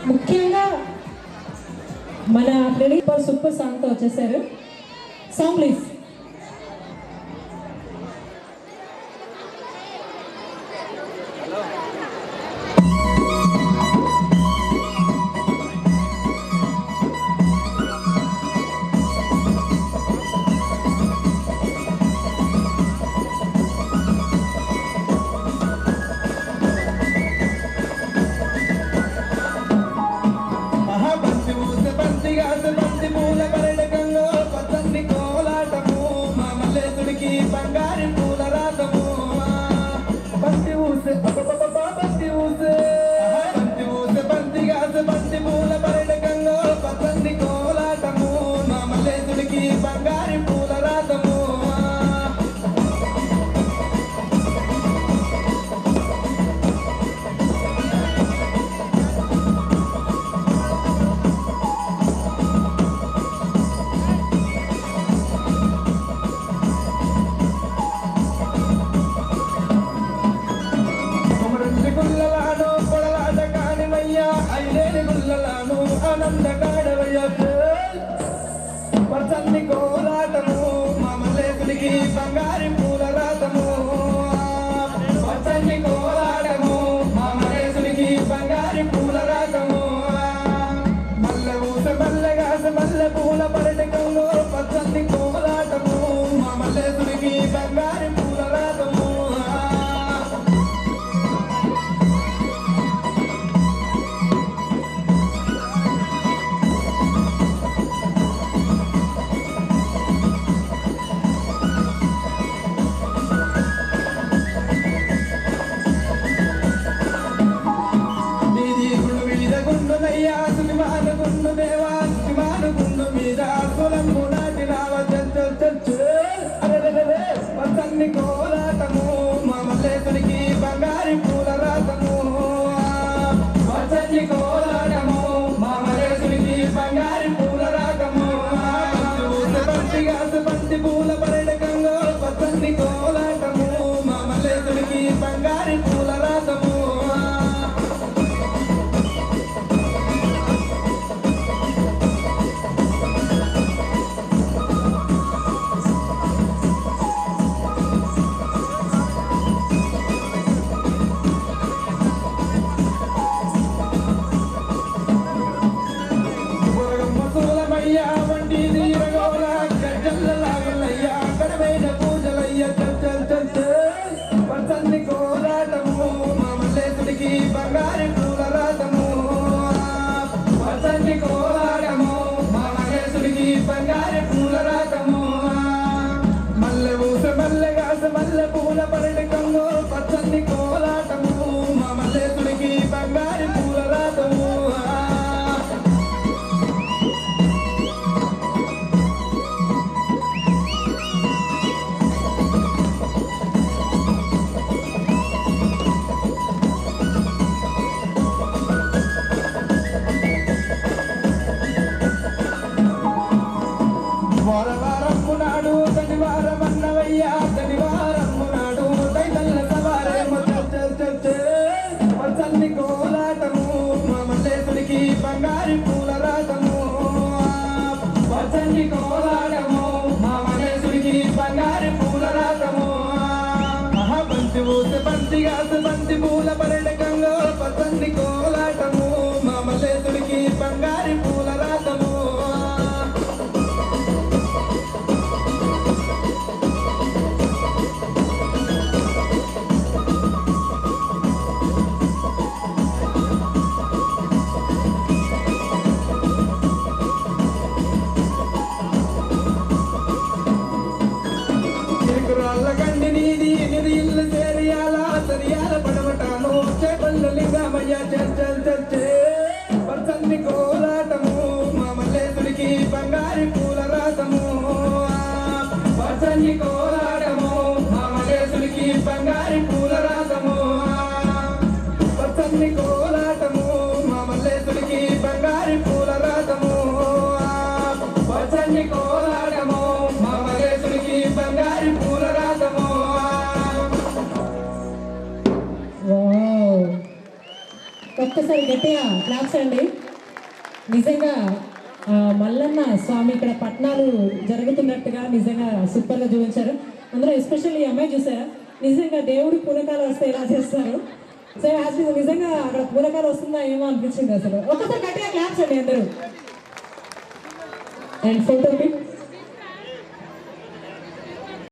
ముఖ్యంగా మన ప్రదీప్ సూపర్ సాంగ్తో వచ్చేసారు. Song please. పచ్చని కోలాటము మామలేకుడికి బంగారి పూల రాతము. పచ్చని కోలాటము మామలేకుడికి బంగారి పూల రాతము. మల్లె ఊస మల్లెగాస మల్లె పూల పర్యటకంలో పచ్చని కోలాటము మామలేకుడికి బంగారి పూల రాతము. పచ్చని కోలాటము మామలేకుడికి బంగారి పూల రాతము. పచ్చని కోలాటము మామలేకుడికి బంగారి పూల రాతము. బంతి పూల పర్యటకంలో పచ్చని కోలాటము మామలేకుడికి బంగారి పూల రాతము. పచ్చని కోలాటము మామలేకుడికి బంగారి పూల రాతము. పచ్చని కోలాటము మామలేకుడికి బంగారి పూల రాతము. మల్లె ఊస మల్లెగాస మల్లె పూల పర్యటకంలో పచ్చని కోలాటము మామలేకుడికి బంగారి పూల రాతము. వారవారము నాడు శనివారం అన్నవయ్యా శనివారము నాడు దైతల్ల సవారేమో పచ్చని కోలాటము మామలేకుడికి బంగారి పూల రాతము. పచ్చని కోలాటము మామలేకుడికి బంగారి పూల రాతము. బంతి ఊస బంతిగాస బంతి పూల పర్యటకంలో పచ్చని కోలాటము మామలేకుడికి బంగారి పూల రాతము. కండి నీది నిది ఇల్లు సేరియాల సరియాల పడవటాను చేపల్ల లింగమయ్య చర్చే. పచ్చని కోలాటము మామలేకుడికి బంగారి పూల రాతము. పచ్చని కోలాటము మామలేకుడికి బంగారి పూల రాతము. పచ్చని కోలాటము మామలేకుడికి బంగారి పూల రాతము. పచ్చని కోలాటము మామలేకుడికి బంగారి పూల రాతము. ఒక్కసారి గట్టిగా క్లాప్స్ అండి. నిజంగా మల్లన్న స్వామి ఇక్కడ పట్నాలు జరుగుతున్నట్టుగా నిజంగా సూపర్గా చూపించారు. అందులో ఎస్పెషల్లీ ఈ అమ్మాయి చూసారా, నిజంగా దేవుడు పూనకాలు వస్తే ఎలా చేస్తారు. సో యాజ్ నిజంగా అక్కడ పూనకాలు వస్తుందా ఏమో అనిపించింది అసలు. ఒక్కసారి గట్టిగా క్లాప్స్ అండి అందరూ. And photo